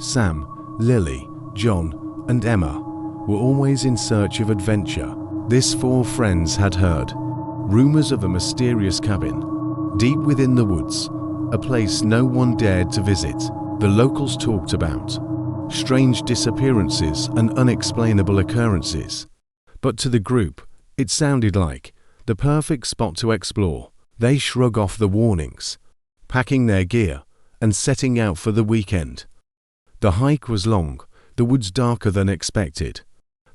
Sam, Lily, John, and Emma were always in search of adventure. These four friends had heard rumors of a mysterious cabin deep within the woods, a place no one dared to visit. The locals talked about strange disappearances and unexplainable occurrences. But to the group, it sounded like the perfect spot to explore. They shrug off the warnings, packing their gear and setting out for the weekend. The hike was long, the woods darker than expected,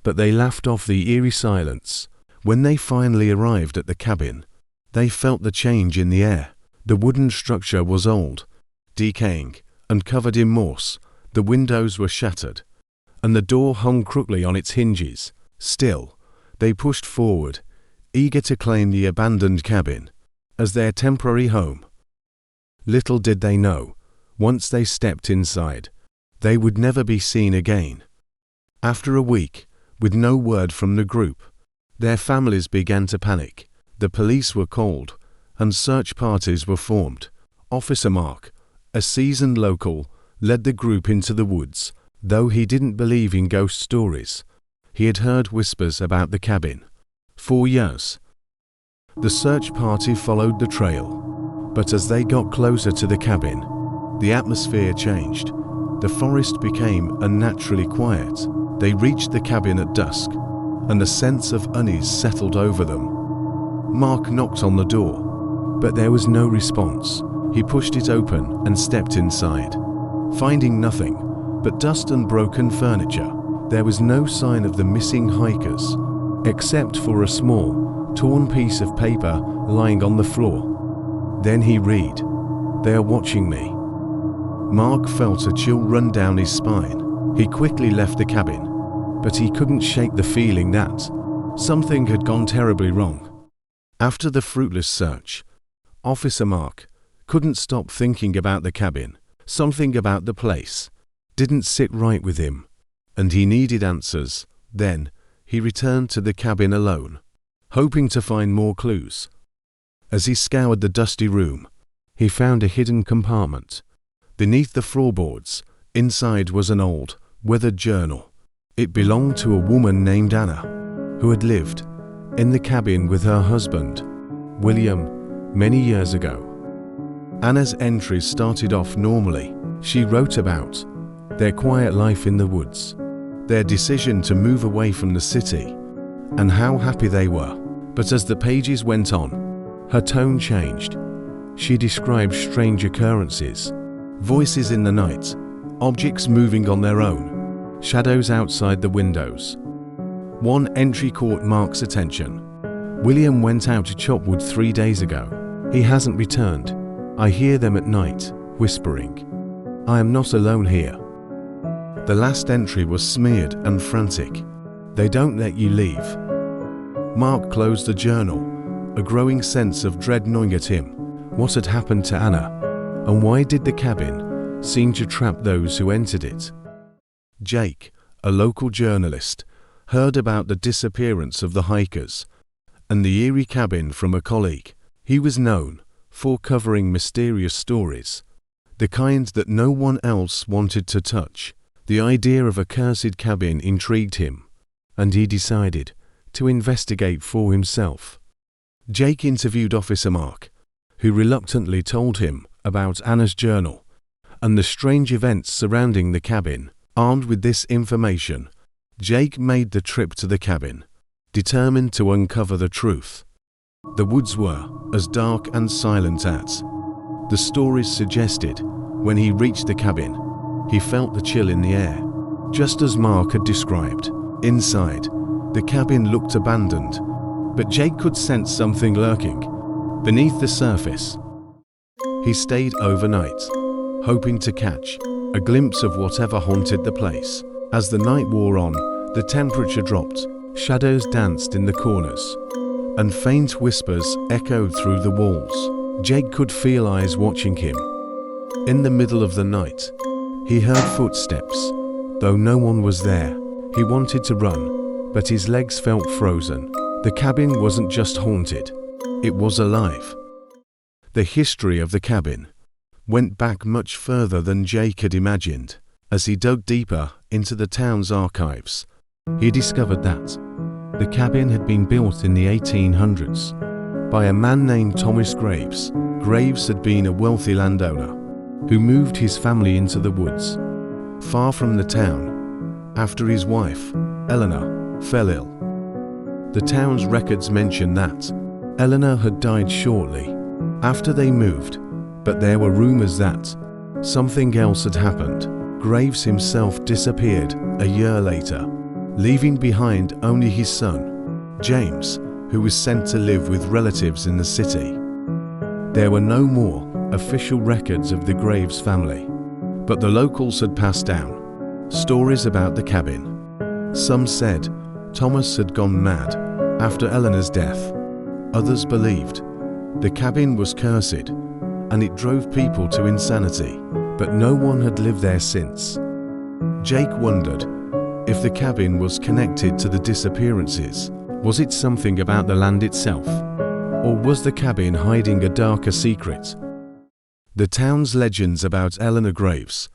but they laughed off the eerie silence. When they finally arrived at the cabin, they felt the change in the air. The wooden structure was old, decaying, and covered in moss. The windows were shattered, and the door hung crooked on its hinges. Still, they pushed forward, eager to claim the abandoned cabin as their temporary home. Little did they know, once they stepped inside, they would never be seen again. After a week, with no word from the group, their families began to panic. The police were called, and search parties were formed. Officer Mark, a seasoned local, led the group into the woods. Though he didn't believe in ghost stories, he had heard whispers about the cabin. For years, the search party followed the trail, but as they got closer to the cabin, the atmosphere changed. The forest became unnaturally quiet. They reached the cabin at dusk, and a sense of unease settled over them. Mark knocked on the door, but there was no response. He pushed it open and stepped inside, finding nothing but dust and broken furniture. There was no sign of the missing hikers, except for a small, torn piece of paper lying on the floor. Then he read, "They are watching me." Mark felt a chill run down his spine. He quickly left the cabin, but he couldn't shake the feeling that something had gone terribly wrong. After the fruitless search, Officer Mark couldn't stop thinking about the cabin. Something about the place didn't sit right with him, and he needed answers. Then, he returned to the cabin alone, hoping to find more clues. As he scoured the dusty room, he found a hidden compartment. Beneath the floorboards, inside was an old, weathered journal. It belonged to a woman named Anna, who had lived in the cabin with her husband, William, many years ago. Anna's entries started off normally. She wrote about their quiet life in the woods, their decision to move away from the city, and how happy they were. But as the pages went on, her tone changed. She described strange occurrences, voices in the night, objects moving on their own, shadows outside the windows. One entry caught Mark's attention. "William went out to chop wood 3 days ago. He hasn't returned. I hear them at night, whispering. I am not alone here." The last entry was smeared and frantic. "They don't let you leave." Mark closed the journal, a growing sense of dread gnawing at him. What had happened to Anna? And why did the cabin seem to trap those who entered it? Jake, a local journalist, heard about the disappearance of the hikers and the eerie cabin from a colleague. He was known for covering mysterious stories, the kind that no one else wanted to touch. The idea of a cursed cabin intrigued him, and he decided to investigate for himself. Jake interviewed Officer Mark, who reluctantly told him about Anna's journal and the strange events surrounding the cabin. Armed with this information, Jake made the trip to the cabin, determined to uncover the truth. The woods were as dark and silent as the stories suggested. When he reached the cabin, he felt the chill in the air, just as Mark had described. Inside, the cabin looked abandoned, but Jake could sense something lurking beneath the surface. He stayed overnight, hoping to catch a glimpse of whatever haunted the place. As the night wore on, the temperature dropped, shadows danced in the corners, and faint whispers echoed through the walls. Jake could feel eyes watching him. In the middle of the night, he heard footsteps, though no one was there. He wanted to run, but his legs felt frozen. The cabin wasn't just haunted, it was alive. The history of the cabin went back much further than Jake had imagined. As he dug deeper into the town's archives, he discovered that the cabin had been built in the 1800s by a man named Thomas Graves. Graves had been a wealthy landowner who moved his family into the woods, far from the town, after his wife, Eleanor, fell ill. The town's records mention that Eleanor had died shortly after they moved, but there were rumors that something else had happened. Graves himself disappeared a year later, leaving behind only his son, James, who was sent to live with relatives in the city. There were no more official records of the Graves family, but the locals had passed down stories about the cabin. Some said Thomas had gone mad after Eleanor's death. Others believed the cabin was cursed and it drove people to insanity, but no one had lived there since. Jake wondered if the cabin was connected to the disappearances. Was it something about the land itself? Or was the cabin hiding a darker secret? The town's legends about Eleanor Graves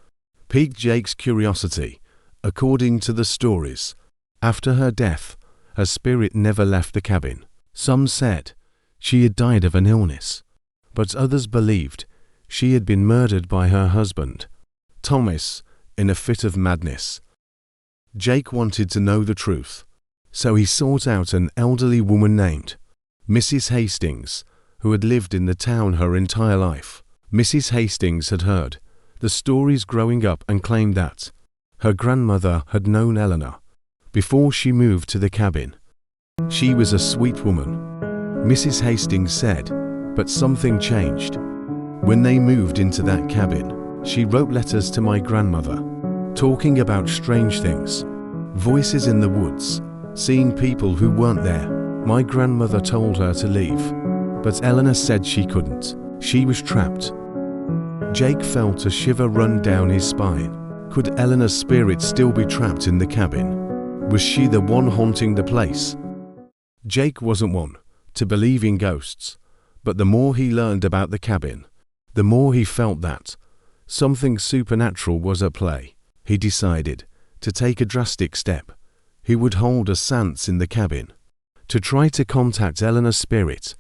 piqued Jake's curiosity. According to the stories, after her death, her spirit never left the cabin. Some said she had died of an illness, but others believed she had been murdered by her husband, Thomas, in a fit of madness. Jake wanted to know the truth, so he sought out an elderly woman named Mrs. Hastings, who had lived in the town her entire life. Mrs. Hastings had heard the stories growing up and claimed that her grandmother had known Eleanor before she moved to the cabin. She was a sweet woman, Mrs. Hastings said, but something changed. When they moved into that cabin, she wrote letters to my grandmother, talking about strange things, voices in the woods, seeing people who weren't there. My grandmother told her to leave, but Eleanor said she couldn't. She was trapped. Jake felt a shiver run down his spine. Could Eleanor's spirit still be trapped in the cabin? Was she the one haunting the place? Jake wasn't one to believe in ghosts, but the more he learned about the cabin, the more he felt that something supernatural was at play. He decided to take a drastic step. He would hold a seance in the cabin to try to contact Eleanor's spirit.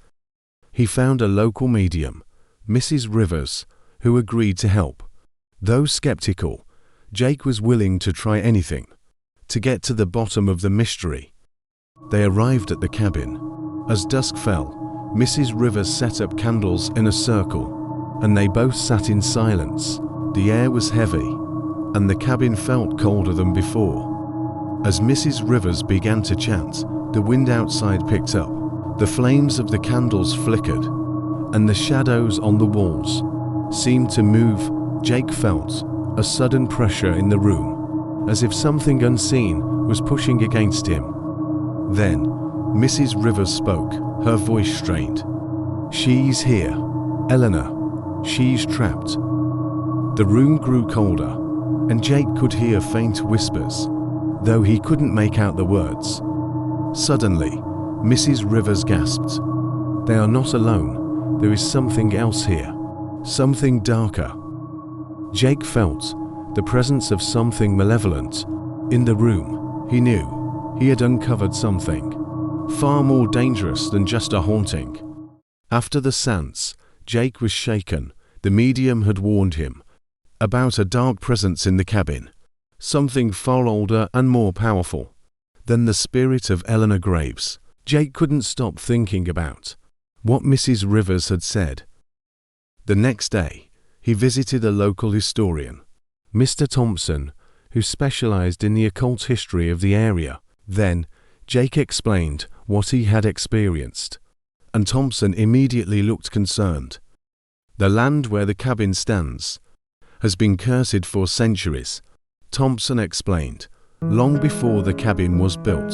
He found a local medium, Mrs. Rivers, who agreed to help. Though skeptical, Jake was willing to try anything to get to the bottom of the mystery. They arrived at the cabin. As dusk fell, Mrs. Rivers set up candles in a circle, and they both sat in silence. The air was heavy, and the cabin felt colder than before. As Mrs. Rivers began to chant, the wind outside picked up. The flames of the candles flickered, and the shadows on the walls seemed to move. Jake felt a sudden pressure in the room, as if something unseen was pushing against him. Then, Mrs. Rivers spoke, her voice strained. "She's here, Eleanor. She's trapped." The room grew colder, and Jake could hear faint whispers, though he couldn't make out the words. Suddenly, Mrs. Rivers gasped. "They are not alone. There is something else here. Something darker." Jake felt the presence of something malevolent in the room. He knew he had uncovered something far more dangerous than just a haunting. After the seance, Jake was shaken. The medium had warned him about a dark presence in the cabin, something far older and more powerful than the spirit of Eleanor Graves. Jake couldn't stop thinking about what Mrs. Rivers had said. The next day, he visited a local historian, Mr. Thompson, who specialized in the occult history of the area. Then, Jake explained what he had experienced, and Thompson immediately looked concerned. "The land where the cabin stands has been cursed for centuries," Thompson explained. "Long before the cabin was built,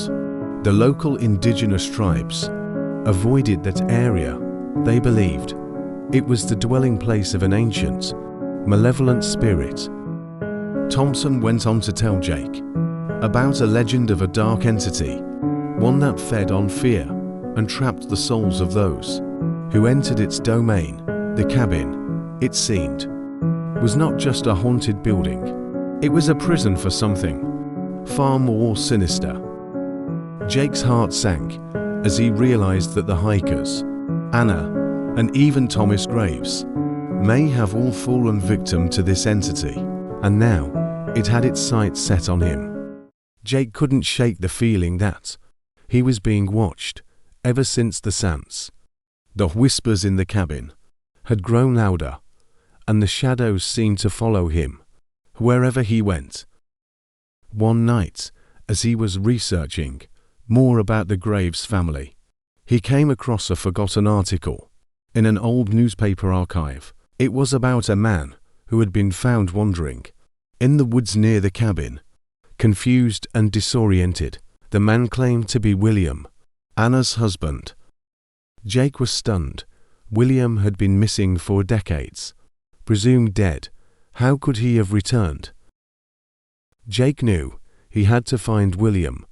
the local indigenous tribes avoided that area. They believed it was the dwelling place of an ancient, malevolent spirit." Thompson went on to tell Jake about a legend of a dark entity, one that fed on fear and trapped the souls of those who entered its domain. The cabin, it seemed, was not just a haunted building. It was a prison for something far more sinister. Jake's heart sank as he realized that the hikers, Anna, and even Thomas Graves, may have all fallen victim to this entity, and now it had its sights set on him. Jake couldn't shake the feeling that he was being watched ever since the seance. The whispers in the cabin had grown louder, and the shadows seemed to follow him wherever he went. One night, as he was researching more about the Graves family, he came across a forgotten article in an old newspaper archive. It was about a man who had been found wandering in the woods near the cabin, confused and disoriented. The man claimed to be William, Anna's husband. Jake was stunned. William had been missing for decades. Presumed dead, how could he have returned? Jake knew he had to find William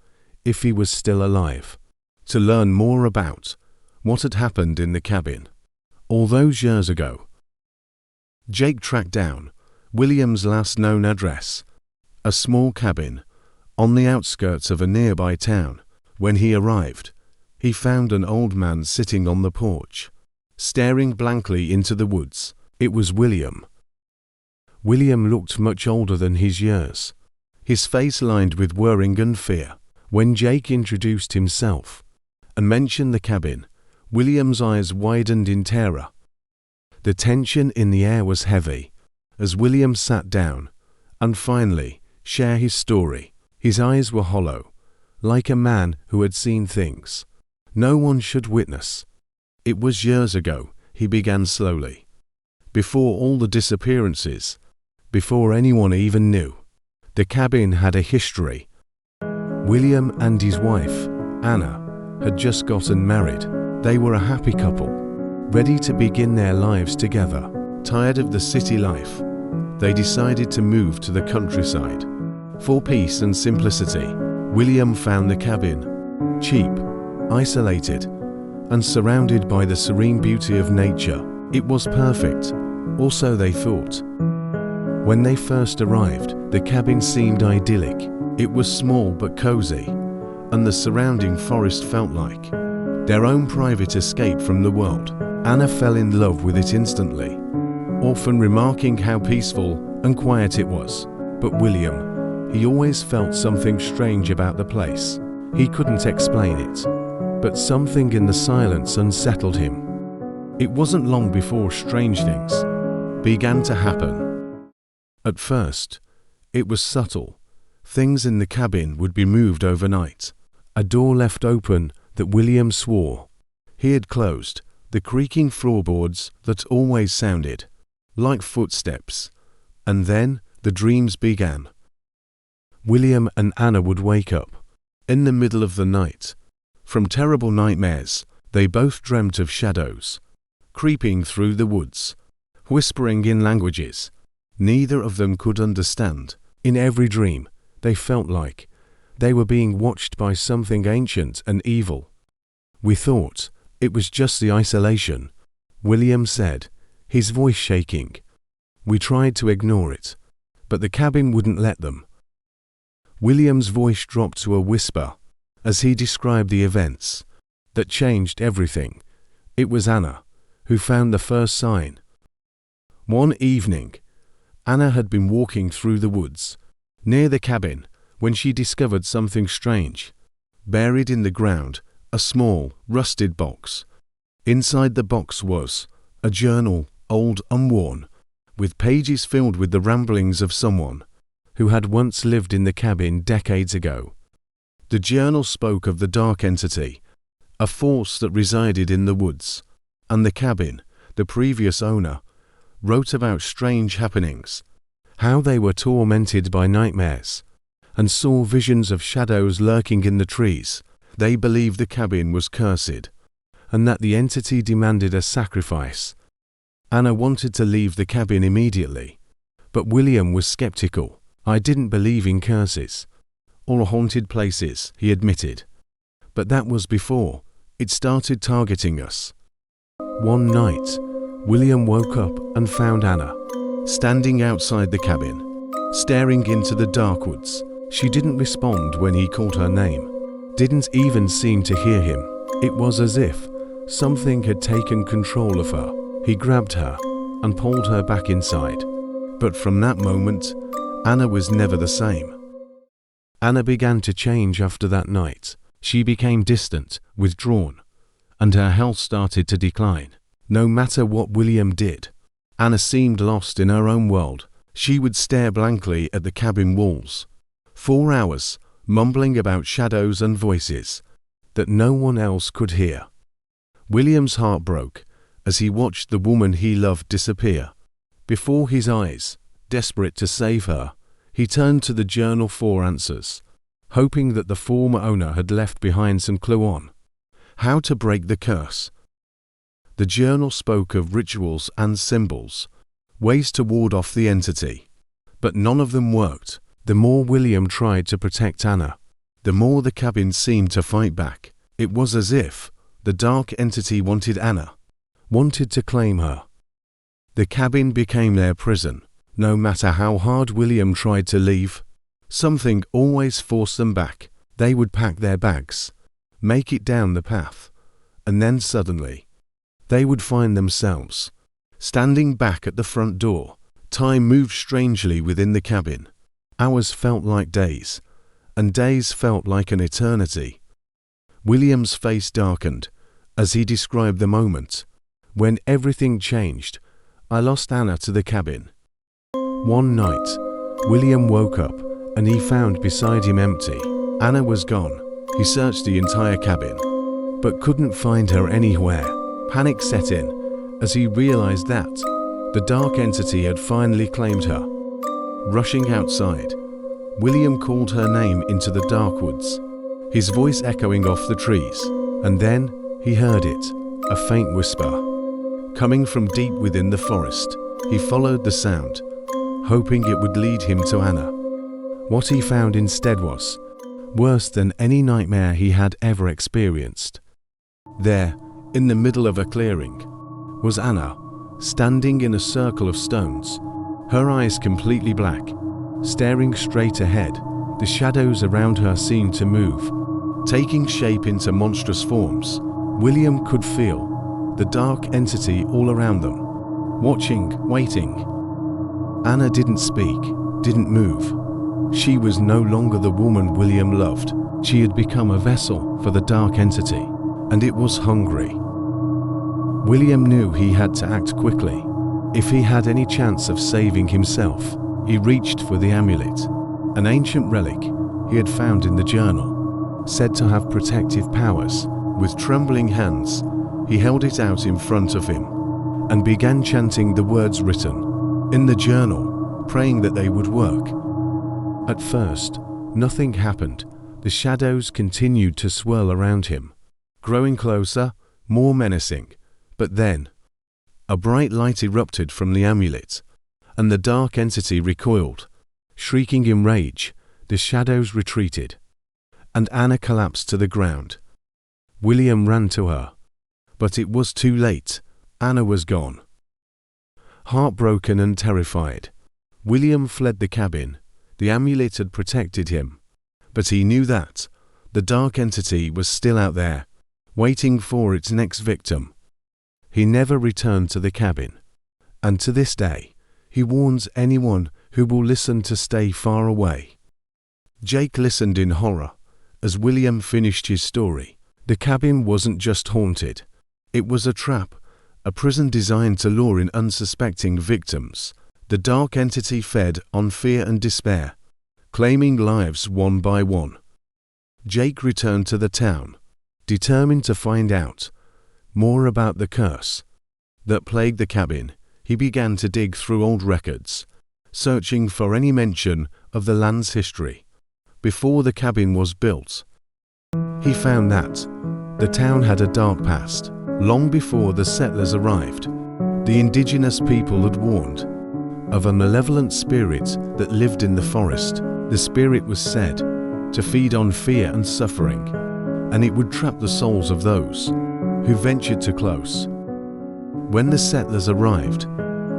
if he was still alive, to learn more about what had happened in the cabin all those years ago. Jake tracked down William's last known address, a small cabin on the outskirts of a nearby town. When he arrived, he found an old man sitting on the porch, staring blankly into the woods. It was William. William looked much older than his years, his face lined with worrying and fear. When Jake introduced himself and mentioned the cabin, William's eyes widened in terror. The tension in the air was heavy as William sat down and finally shared his story. His eyes were hollow, like a man who had seen things no one should witness. It was years ago, he began slowly. Before all the disappearances, before anyone even knew, the cabin had a history. William and his wife, Anna, had just gotten married. They were a happy couple, ready to begin their lives together. Tired of the city life, they decided to move to the countryside. For peace and simplicity, William found the cabin, cheap, isolated, and surrounded by the serene beauty of nature. It was perfect, or so they thought. When they first arrived, the cabin seemed idyllic. It was small but cozy, and the surrounding forest felt like their own private escape from the world. Anna fell in love with it instantly, often remarking how peaceful and quiet it was. But William, he always felt something strange about the place. He couldn't explain it, but something in the silence unsettled him. It wasn't long before strange things began to happen. At first, it was subtle. Things in the cabin would be moved overnight. A door left open that William swore he had closed, the creaking floorboards that always sounded like footsteps. And then the dreams began. William and Anna would wake up in the middle of the night from terrible nightmares. They both dreamt of shadows creeping through the woods, whispering in languages neither of them could understand. In every dream, they felt like they were being watched by something ancient and evil. "We thought it was just the isolation," William said, his voice shaking. "We tried to ignore it, but the cabin wouldn't let them." William's voice dropped to a whisper as he described the events that changed everything. It was Anna who found the first sign. One evening, Anna had been walking through the woods near the cabin when she discovered something strange. Buried in the ground, a small, rusted box. Inside the box was a journal, old and worn, with pages filled with the ramblings of someone who had once lived in the cabin decades ago. The journal spoke of the dark entity, a force that resided in the woods, and the cabin. The previous owner wrote about strange happenings, how they were tormented by nightmares, and saw visions of shadows lurking in the trees. They believed the cabin was cursed, and that the entity demanded a sacrifice. Anna wanted to leave the cabin immediately, but William was skeptical. "I didn't believe in curses or haunted places," he admitted. "But that was before it started targeting us." One night, William woke up and found Anna standing outside the cabin. staring into the dark woods. She didn't respond when he called her name, didn't even seem to hear him. It was as if something had taken control of her. He grabbed her and pulled her back inside. But from that moment, Anna was never the same. Anna began to change after that night. She became distant, withdrawn, and her health started to decline. No matter what William did, Anna seemed lost in her own world. She would stare blankly at the cabin walls. 4 hours, mumbling about shadows and voices that no one else could hear. William's heart broke as he watched the woman he loved disappear before his eyes. Desperate to save her, he turned to the journal for answers, hoping that the former owner had left behind some clue on how to break the curse. The journal spoke of rituals and symbols, ways to ward off the entity, but none of them worked. The more William tried to protect Anna, the more the cabin seemed to fight back. It was as if the dark entity wanted Anna, wanted to claim her. The cabin became their prison. No matter how hard William tried to leave, something always forced them back. They would pack their bags, make it down the path, and then suddenly, they would find themselves standing back at the front door. Time moved strangely within the cabin. Hours felt like days, and days felt like an eternity. William's face darkened as he described the moment when everything changed. I lost Anna to the cabin. One night, William woke up and he found beside him empty. Anna was gone. He searched the entire cabin, but couldn't find her anywhere. Panic set in as he realized that the dark entity had finally claimed her. Rushing outside, William called her name into the dark woods, his voice echoing off the trees. And then he heard it, a faint whisper, coming from deep within the forest. He followed the sound, hoping it would lead him to Anna. What he found instead was worse than any nightmare he had ever experienced. There, in the middle of a clearing, was Anna, standing in a circle of stones, her eyes completely black, staring straight ahead. The shadows around her seemed to move, taking shape into monstrous forms. William could feel the dark entity all around them, watching, waiting. Anna didn't speak, didn't move. She was no longer the woman William loved. She had become a vessel for the dark entity, and it was hungry. William knew he had to act quickly. If he had any chance of saving himself, he reached for the amulet, an ancient relic he had found in the journal, said to have protective powers. With trembling hands, he held it out in front of him and began chanting the words written in the journal, praying that they would work. At first, nothing happened. The shadows continued to swirl around him, growing closer, more menacing. But then, a bright light erupted from the amulet, and the dark entity recoiled. Shrieking in rage, the shadows retreated, and Anna collapsed to the ground. William ran to her, but it was too late. Anna was gone. Heartbroken and terrified, William fled the cabin. The amulet had protected him, but he knew that the dark entity was still out there, waiting for its next victim. He never returned to the cabin, and to this day, he warns anyone who will listen to stay far away. Jake listened in horror as William finished his story. The cabin wasn't just haunted. It was a trap, a prison designed to lure in unsuspecting victims. The dark entity fed on fear and despair, claiming lives one by one. Jake returned to the town, determined to find out more about the curse that plagued the cabin. He began to dig through old records, searching for any mention of the land's history before the cabin was built. He found that the town had a dark past. Long before the settlers arrived, the indigenous people had warned of a malevolent spirit that lived in the forest. The spirit was said to feed on fear and suffering, and it would trap the souls of those who ventured too close. When the settlers arrived,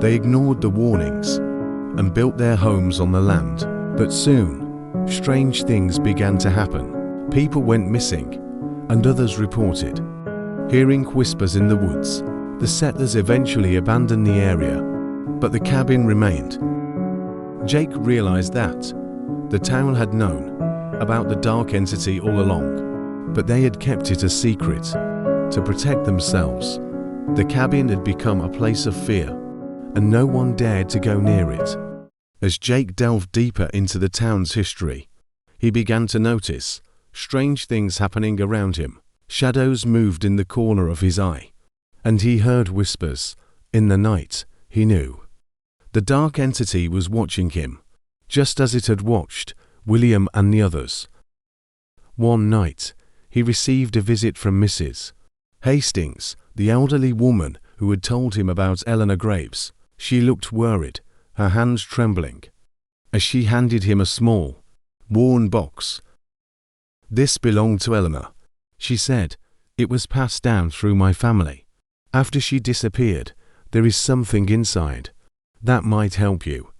they ignored the warnings and built their homes on the land. But soon, strange things began to happen. People went missing, and others reported hearing whispers in the woods. The settlers eventually abandoned the area, but the cabin remained. Jake realized that the town had known about the dark entity all along, but they had kept it a secret to protect themselves. The cabin had become a place of fear, and no one dared to go near it. As Jake delved deeper into the town's history, he began to notice strange things happening around him. Shadows moved in the corner of his eye, and he heard whispers. In the night, he knew the dark entity was watching him, just as it had watched William and the others. One night, he received a visit from Mrs. Hastings, the elderly woman who had told him about Eleanor Graves. She looked worried, her hands trembling, as she handed him a small, worn box. "This belonged to Eleanor," she said. "It was passed down through my family. After she disappeared, there is something inside that might help you."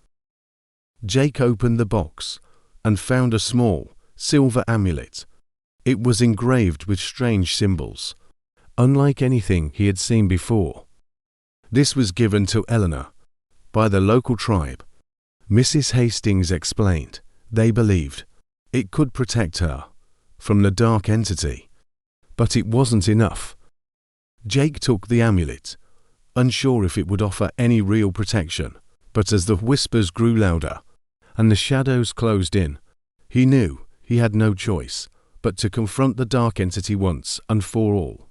Jake opened the box and found a small, silver amulet. It was engraved with strange symbols, unlike anything he had seen before. This was given to Eleanor by the local tribe. Mrs. Hastings explained they believed it could protect her from the dark entity, but it wasn't enough. Jake took the amulet, unsure if it would offer any real protection, but as the whispers grew louder and the shadows closed in, he knew he had no choice but to confront the dark entity once and for all.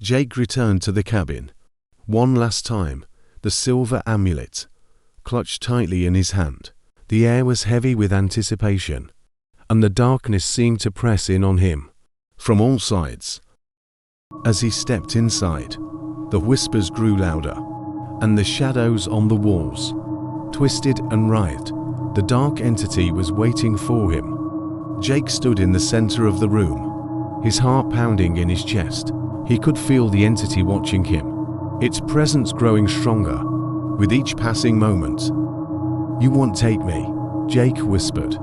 Jake returned to the cabin. One last time, the silver amulet clutched tightly in his hand. The air was heavy with anticipation, and the darkness seemed to press in on him from all sides. As he stepped inside, the whispers grew louder, and the shadows on the walls twisted and writhed. The dark entity was waiting for him. Jake stood in the center of the room, his heart pounding in his chest. He could feel the entity watching him, its presence growing stronger with each passing moment. "You won't take me," Jake whispered,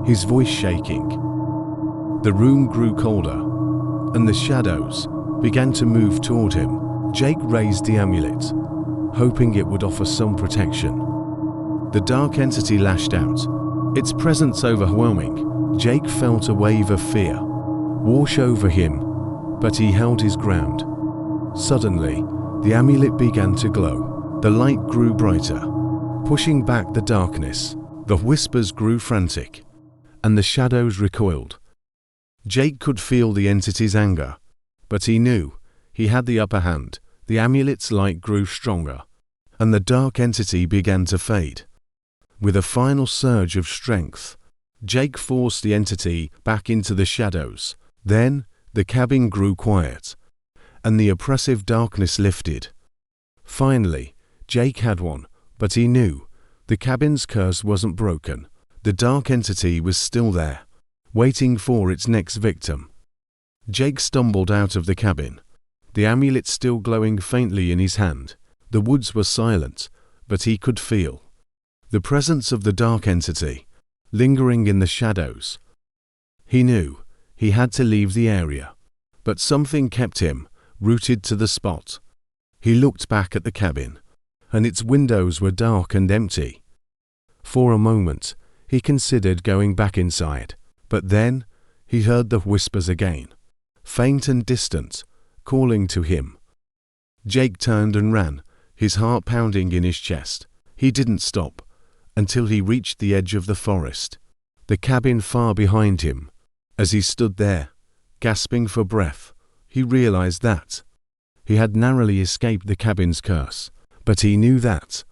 his voice shaking. The room grew colder, and the shadows began to move toward him. Jake raised the amulet, hoping it would offer some protection. The dark entity lashed out, its presence overwhelming. Jake felt a wave of fear wash over him, but he held his ground. Suddenly, the amulet began to glow. The light grew brighter, pushing back the darkness. The whispers grew frantic, and the shadows recoiled. Jake could feel the entity's anger, but he knew he had the upper hand. The amulet's light grew stronger, and the dark entity began to fade. With a final surge of strength, Jake forced the entity back into the shadows. Then, the cabin grew quiet, and the oppressive darkness lifted. Finally, Jake had one, but he knew the cabin's curse wasn't broken. The dark entity was still there, waiting for its next victim. Jake stumbled out of the cabin, the amulet still glowing faintly in his hand. The woods were silent, but he could feel the presence of the dark entity lingering in the shadows. He knew he had to leave the area, but something kept him rooted to the spot. He looked back at the cabin, and its windows were dark and empty. For a moment, he considered going back inside, but then he heard the whispers again, faint and distant, calling to him. Jake turned and ran, his heart pounding in his chest. He didn't stop until he reached the edge of the forest, the cabin far behind him. As he stood there, gasping for breath, he realized that he had narrowly escaped the cabin's curse, but he knew that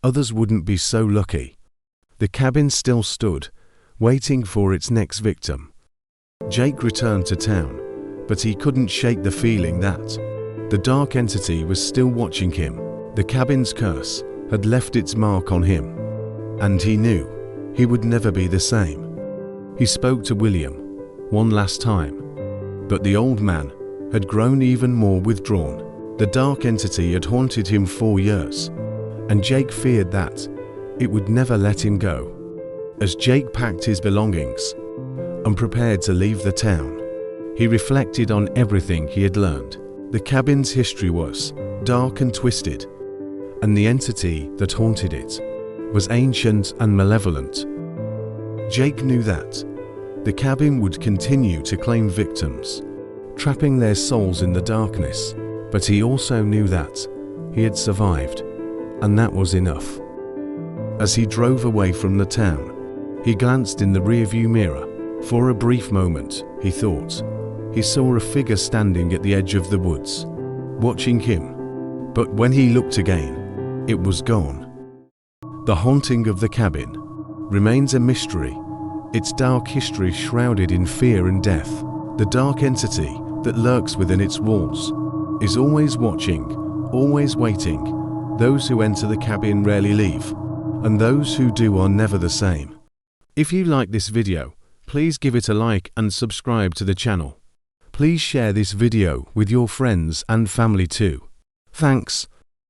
others wouldn't be so lucky. The cabin still stood, waiting for its next victim. Jake returned to town, but he couldn't shake the feeling that the dark entity was still watching him. The cabin's curse had left its mark on him, and he knew he would never be the same. He spoke to William one last time, but the old man had grown even more withdrawn. The dark entity had haunted him for years, and Jake feared that it would never let him go. As Jake packed his belongings and prepared to leave the town, he reflected on everything he had learned. The cabin's history was dark and twisted, and the entity that haunted it was ancient and malevolent. Jake knew that the cabin would continue to claim victims, trapping their souls in the darkness, but he also knew that he had survived, and that was enough. As he drove away from the town, he glanced in the rearview mirror. For a brief moment, he thought he saw a figure standing at the edge of the woods, watching him. But when he looked again, it was gone. The haunting of the cabin remains a mystery, its dark history shrouded in fear and death. The dark entity that lurks within its walls is always watching, always waiting. Those who enter the cabin rarely leave, and those who do are never the same. If you like this video, please give it a like and subscribe to the channel. Please share this video with your friends and family too. Thanks.